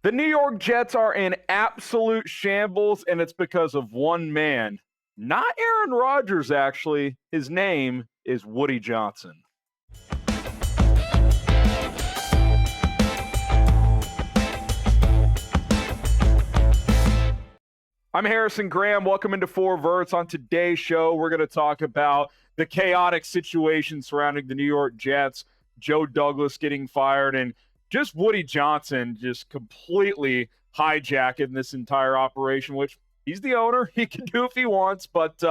The New York Jets are in absolute shambles, and it's because of one man. Not Aaron Rodgers, actually. His name is Woody Johnson. I'm Harrison Graham. Welcome into Four Verts. On today's show, we're going to talk about the chaotic situation surrounding the New York Jets, Joe Douglas getting fired, and just Woody Johnson just completely hijacking this entire operation, which he's the owner. He can do if he wants, but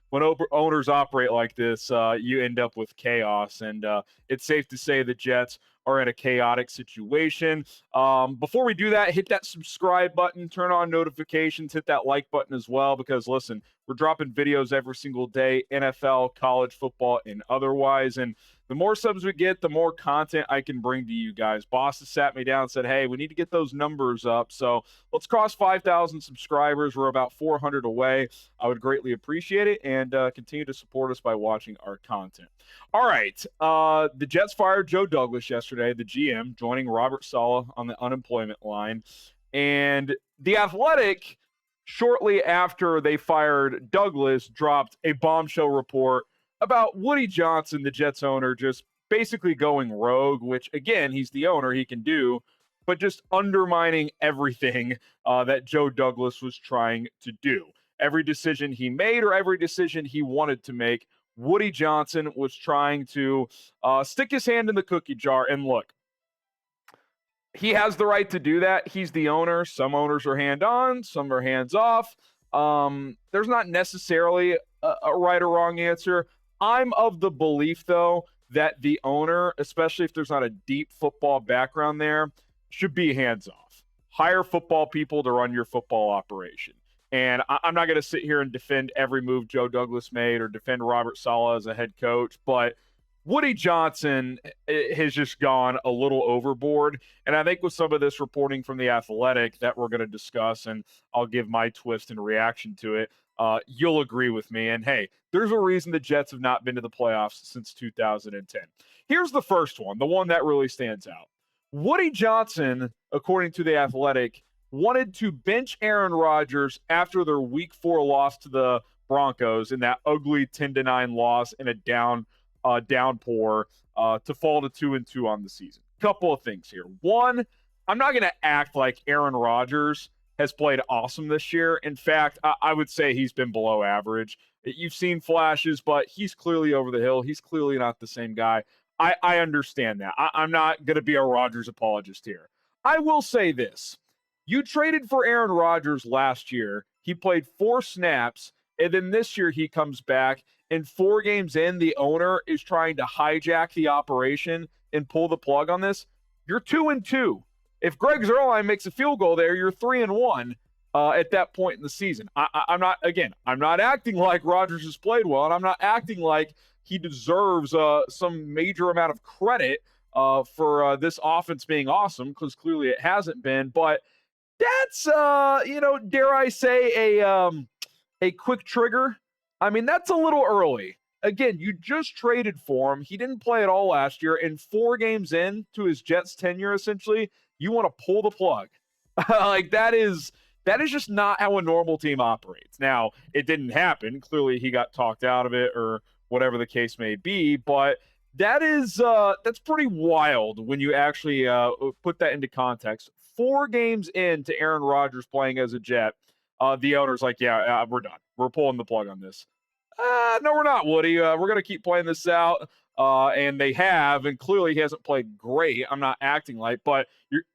when owners operate like this, you end up with chaos, and it's safe to say the Jets are in a chaotic situation. Before we do that, hit that subscribe button, turn on notifications, hit that like button as well, because listen, we're dropping videos every single day, NFL, college football, and otherwise. And the more subs we get, the more content I can bring to you guys. Boss has sat me down and said, hey, we need to get those numbers up. So let's cross 5,000 subscribers. We're about 400 away. I would greatly appreciate it, and continue to support us by watching our content. All right. The Jets fired Joe Douglas yesterday, the GM, joining Robert Saleh on the unemployment line. And The Athletic, shortly after they fired Douglas, dropped a bombshell report about Woody Johnson, the Jets owner, just basically going rogue, which, again, he's the owner, he can do, but just undermining everything that Joe Douglas was trying to do. Every decision he made or every decision he wanted to make, Woody Johnson was trying to stick his hand in the cookie jar. And look, he has the right to do that. He's the owner. Some owners are hand-on, some are hands-off. There's not necessarily a right or wrong answer. I'm of the belief, though, that the owner, especially if there's not a deep football background there, should be hands-off. Hire football people to run your football operation. And I'm not going to sit here and defend every move Joe Douglas made or defend Robert Saleh as a head coach, but Woody Johnson has just gone a little overboard. And I think with some of this reporting from The Athletic that we're going to discuss, and I'll give my twist and reaction to it, you'll agree with me. And hey, there's a reason the Jets have not been to the playoffs since 2010. Here's the first one, the one that really stands out. Woody Johnson, according to The Athletic, wanted to bench Aaron Rodgers after their Week 4 loss to the Broncos in that ugly 10-9 loss in a downpour to fall to 2-2 on the season. Couple of things here. One, I'm not going to act like Aaron Rodgers has played awesome this year. In fact, I would say he's been below average. You've seen flashes, but he's clearly over the hill. He's clearly not the same guy. I understand that. I'm not going to be a Rodgers apologist here. I will say this. You traded for Aaron Rodgers last year. He played 4 snaps, and then this year he comes back, and 4 games in, the owner is trying to hijack the operation and pull the plug on this. You're 2-2. If Greg Zuerlein makes a field goal there, you're 3-1 at that point in the season. I'm not acting like Rodgers has played well, and I'm not acting like he deserves some major amount of credit for this offense being awesome, because clearly it hasn't been. But that's, dare I say, a quick trigger. I mean, that's a little early. Again, you just traded for him. He didn't play at all last year. And 4 games in to his Jets tenure, essentially, you want to pull the plug. Like, that is just not how a normal team operates. Now, it didn't happen. Clearly, he got talked out of it or whatever the case may be. But that's pretty wild when you actually put that into context. 4 games into Aaron Rodgers playing as a Jet, the owner's like, yeah, we're done. We're pulling the plug on this. No, we're not, Woody. We're going to keep playing this out. And they have, and clearly he hasn't played great. I'm not acting like, but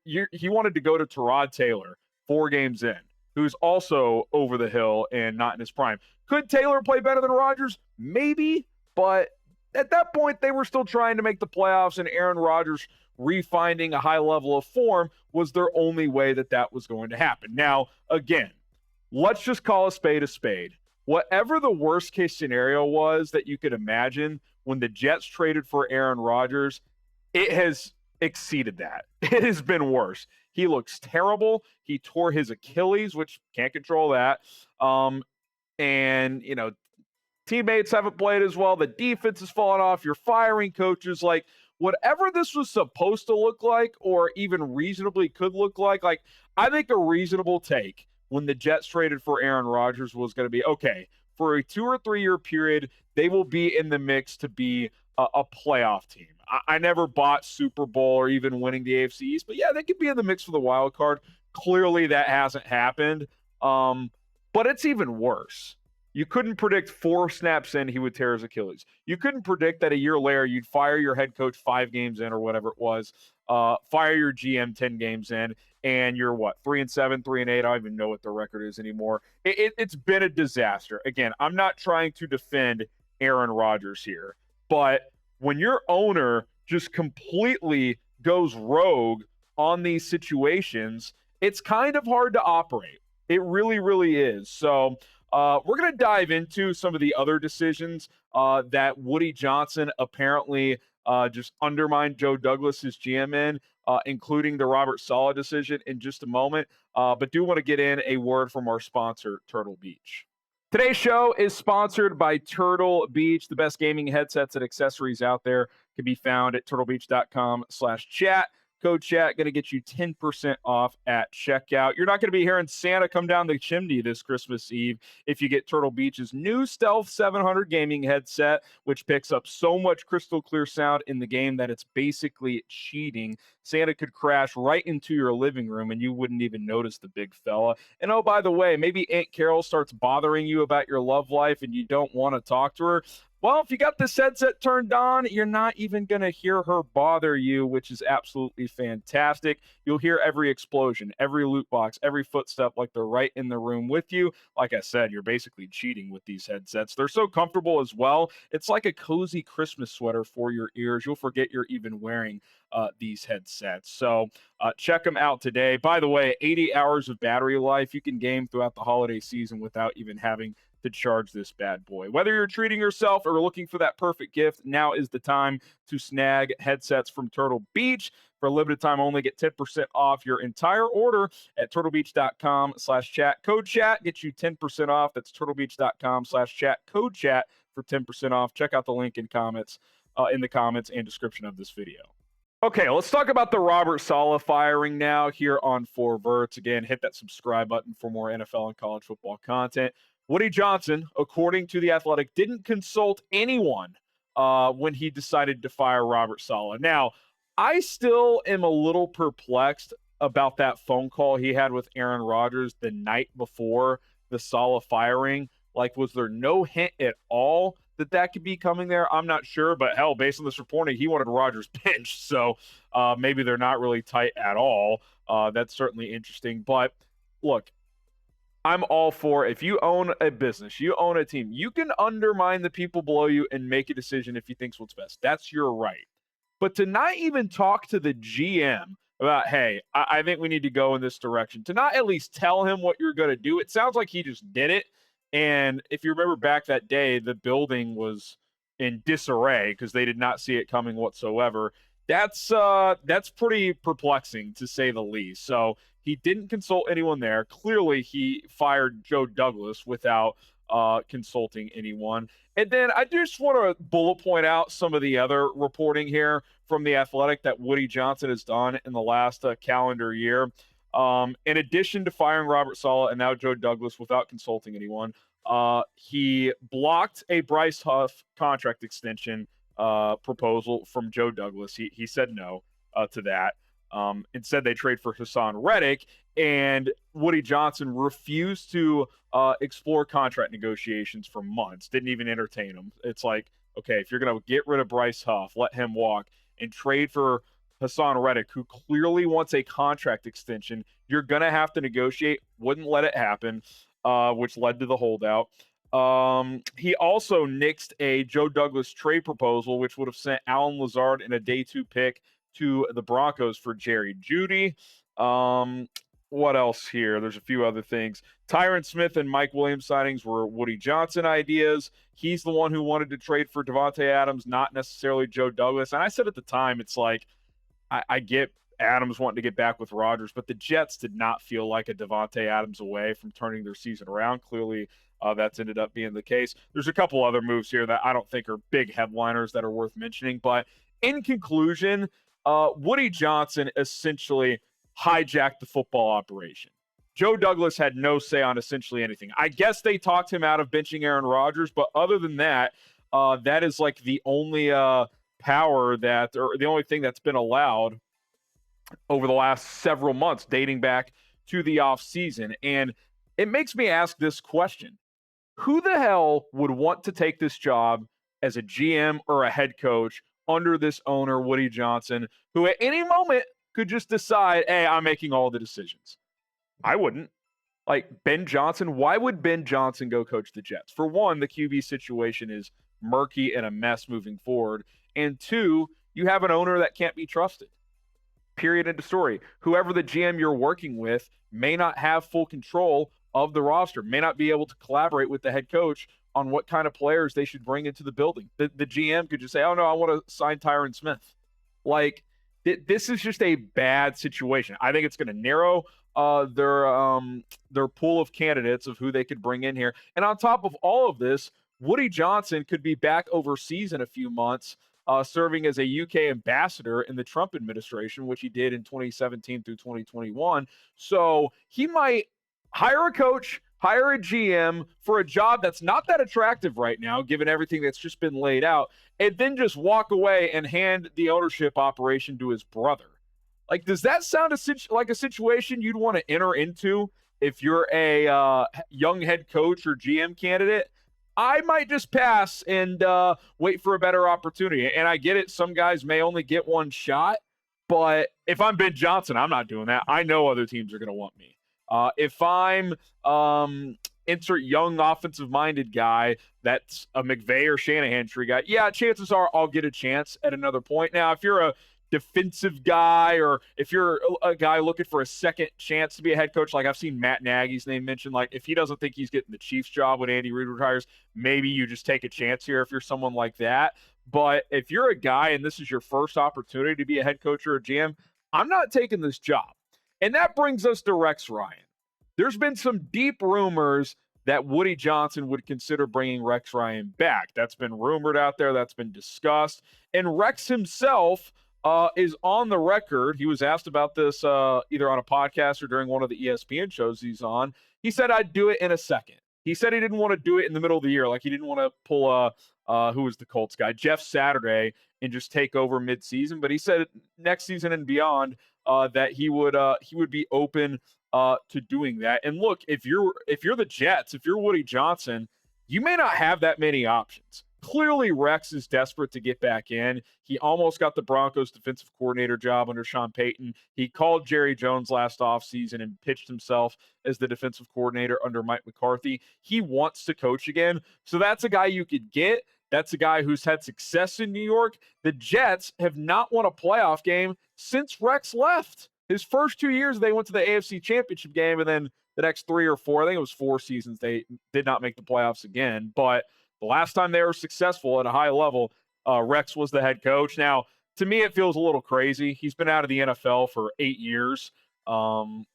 he wanted to go to Tyrod Taylor 4 games in, who's also over the hill and not in his prime. Could Taylor play better than Rodgers? Maybe, but at that point, they were still trying to make the playoffs, and Aaron Rodgers refinding a high level of form was their only way that was going to happen. Now, again, let's just call a spade a spade. Whatever the worst case scenario was that you could imagine when the Jets traded for Aaron Rodgers, it has exceeded that. It has been worse. He looks terrible. He tore his Achilles, which can't control that. And, teammates haven't played as well. The defense has fallen off. You're firing coaches. Like, whatever this was supposed to look like or even reasonably could look like I think a reasonable take when the Jets traded for Aaron Rodgers was going to be, okay, for a 2 or 3 year period, they will be in the mix to be a playoff team. I never bought Super Bowl or even winning the AFC East, but yeah, they could be in the mix for the wild card. Clearly, that hasn't happened. But it's even worse. You couldn't predict 4 snaps in he would tear his Achilles. You couldn't predict that a year later you'd fire your head coach 5 games in or whatever it was, fire your GM 10 games in, and you're what, 3-7, 3-8. I don't even know what the record is anymore. It's been a disaster. Again, I'm not trying to defend Aaron Rodgers here, but when your owner just completely goes rogue on these situations, it's kind of hard to operate. It really, really is. So we're going to dive into some of the other decisions that Woody Johnson apparently just undermined Joe Douglas's GM in, including the Robert Saleh decision in just a moment. But do want to get in a word from our sponsor, Turtle Beach. Today's show is sponsored by Turtle Beach. The best gaming headsets and accessories out there can be found at turtlebeach.com/chat. Code chat going to get you 10% off at checkout. You're not going to be hearing Santa come down the chimney this Christmas Eve if you get Turtle Beach's new Stealth 700 gaming headset, which picks up so much crystal clear sound in the game that it's basically cheating. Santa could crash right into your living room and you wouldn't even notice the big fella. And oh, by the way, maybe Aunt Carol starts bothering you about your love life and you don't want to talk to her. Well, if you got this headset turned on, you're not even going to hear her bother you, which is absolutely fantastic. You'll hear every explosion, every loot box, every footstep like they're right in the room with you. Like I said, you're basically cheating with these headsets. They're so comfortable as well. It's like a cozy Christmas sweater for your ears. You'll forget you're even wearing these headsets. So check them out today. By the way, 80 hours of battery life. You can game throughout the holiday season without even having to charge this bad boy. Whether you're treating yourself or looking for that perfect gift, now is the time to snag headsets from Turtle Beach. For a limited time only, get 10% off your entire order at turtlebeach.com/chat. Code chat gets you 10% off. That's turtlebeach.com/chat. Code chat for 10% off. Check out the link in the comments and description of this video. Okay, let's talk about the Robert Saleh firing now here on 4Verts. Again, hit that subscribe button for more NFL and college football content. Woody Johnson, according to The Athletic, didn't consult anyone when he decided to fire Robert Saleh. Now, I still am a little perplexed about that phone call he had with Aaron Rodgers the night before the Saleh firing. Like, was there no hint at all that could be coming there? I'm not sure, but hell, based on this reporting, he wanted Rodgers benched, so maybe they're not really tight at all. That's certainly interesting. But look, I'm all for, if you own a business, you own a team, you can undermine the people below you and make a decision if you think's what's best. That's your right. But to not even talk to the GM about, hey, I think we need to go in this direction, to not at least tell him what you're going to do, it sounds like he just did it. And if you remember back that day, the building was in disarray because they did not see it coming whatsoever. That's pretty perplexing, to say the least. So he didn't consult anyone there. Clearly, he fired Joe Douglas without consulting anyone. And then I just want to bullet point out some of the other reporting here from The Athletic that Woody Johnson has done in the last calendar year. In addition to firing Robert Saleh and now Joe Douglas without consulting anyone, he blocked a Bryce Huff contract extension proposal from Joe Douglas. He said no to that. Instead, they trade for Hassan Reddick, and Woody Johnson refused to explore contract negotiations for months, didn't even entertain them. It's like, okay, if you're going to get rid of Bryce Huff, let him walk, and trade for Hassan Reddick, who clearly wants a contract extension, you're going to have to negotiate. Wouldn't let it happen, which led to the holdout. He also nixed a Joe Douglas trade proposal, which would have sent Allen Lazard in a day 2 pick to the Broncos for Jerry Jeudy. What else here? There's a few other things. Tyron Smith and Mike Williams signings were Woody Johnson ideas. He's the one who wanted to trade for Davante Adams, not necessarily Joe Douglas. And I said at the time, it's like, I get Adams wanting to get back with Rodgers, but the Jets did not feel like a Davante Adams away from turning their season around. Clearly, that's ended up being the case. There's a couple other moves here that I don't think are big headliners that are worth mentioning, but in conclusion, Woody Johnson essentially hijacked the football operation. Joe Douglas had no say on essentially anything. I guess they talked him out of benching Aaron Rodgers, but other than that, that is like the only power that, or the only thing that's been allowed over the last several months, dating back to the offseason. And it makes me ask this question: who the hell would want to take this job as a GM or a head coach under this owner, Woody Johnson, who at any moment could just decide, hey, I'm making all the decisions? I wouldn't. Like Ben Johnson, why would Ben Johnson go coach the Jets? For one, the QB situation is murky and a mess moving forward. And two, you have an owner that can't be trusted. Period, end of story. Whoever the GM you're working with may not have full control of the roster, may not be able to collaborate with the head coach on what kind of players they should bring into the building. The GM could just say, oh, no, I want to sign Tyron Smith. Like, this is just a bad situation. I think it's going to narrow their pool of candidates of who they could bring in here. And on top of all of this, Woody Johnson could be back overseas in a few months, serving as a UK ambassador in the Trump administration, which he did in 2017 through 2021. So he might hire a coach, hire a GM for a job that's not that attractive right now, given everything that's just been laid out, and then just walk away and hand the ownership operation to his brother. Like, does that sound like a situation you'd want to enter into if you're a young head coach or GM candidate? I might just pass and wait for a better opportunity. And I get it. Some guys may only get one shot. But if I'm Ben Johnson, I'm not doing that. I know other teams are going to want me. If I'm insert young offensive-minded guy that's a McVay or Shanahan tree guy, yeah, chances are I'll get a chance at another point. Now, if you're a defensive guy or if you're a guy looking for a second chance to be a head coach, like I've seen Matt Nagy's name mentioned, like if he doesn't think he's getting the Chiefs job when Andy Reid retires, maybe you just take a chance here if you're someone like that. But if you're a guy and this is your first opportunity to be a head coach or a GM, I'm not taking this job. And that brings us to Rex Ryan. There's been some deep rumors that Woody Johnson would consider bringing Rex Ryan back. That's been rumored out there. That's been discussed. And Rex himself is on the record. He was asked about this either on a podcast or during one of the ESPN shows he's on. He said, I'd do it in a second. He said he didn't want to do it in the middle of the year. Like he didn't want to pull who was the Colts guy, Jeff Saturday, and just take over midseason. But he said next season and beyond that he would be open to doing that. And look, if you're the Jets, if you're Woody Johnson, you may not have that many options. Clearly, Rex is desperate to get back in. He almost got the Broncos defensive coordinator job under Sean Payton. He called Jerry Jones last offseason and pitched himself as the defensive coordinator under Mike McCarthy. He wants to coach again. So that's a guy you could get. That's a guy who's had success in New York. The Jets have not won a playoff game since Rex left. His first 2 years, they went to the AFC Championship game, and then the next 3 or 4, I think it was 4 seasons, they did not make the playoffs again. But the last time they were successful at a high level, Rex was the head coach. Now, to me, it feels a little crazy. He's been out of the NFL for 8 years. I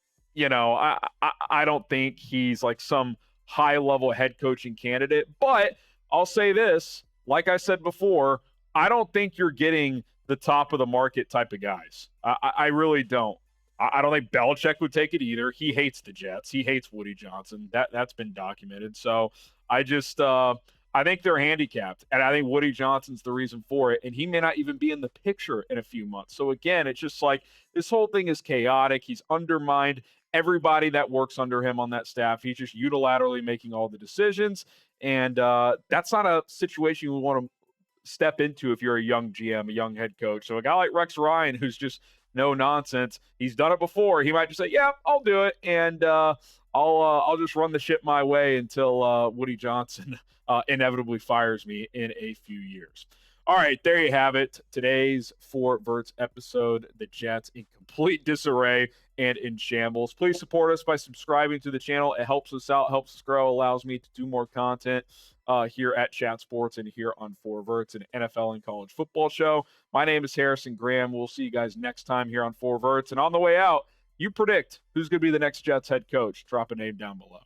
don't think he's like some high-level head coaching candidate. But I'll say this, like I said before, I don't think you're getting the top of the market type of guys. I really don't. I don't think Belichick would take it either. He hates the Jets. He hates Woody Johnson. That's been documented. So I think they're handicapped, and I think Woody Johnson's the reason for it, and he may not even be in the picture in a few months. So again, it's just like this whole thing is chaotic. He's undermined everybody that works under him on that staff. He's just unilaterally making all the decisions, and that's not a situation you want to step into if you're a young GM, a young head coach. So a guy like Rex Ryan, who's just no nonsense, he's done it before. He might just say, yeah, I'll do it, and I'll just run the ship my way until Woody Johnson inevitably fires me in a few years. All right, there you have it. Today's Four Verts episode, the Jets in complete disarray and in shambles. Please support us by subscribing to the channel. It helps us out, helps us grow, allows me to do more content here at Chat Sports and here on Four Verts, an NFL and college football show. My name is Harrison Graham. We'll see you guys next time here on Four Verts. And on the way out, you predict who's going to be the next Jets head coach. Drop a name down below.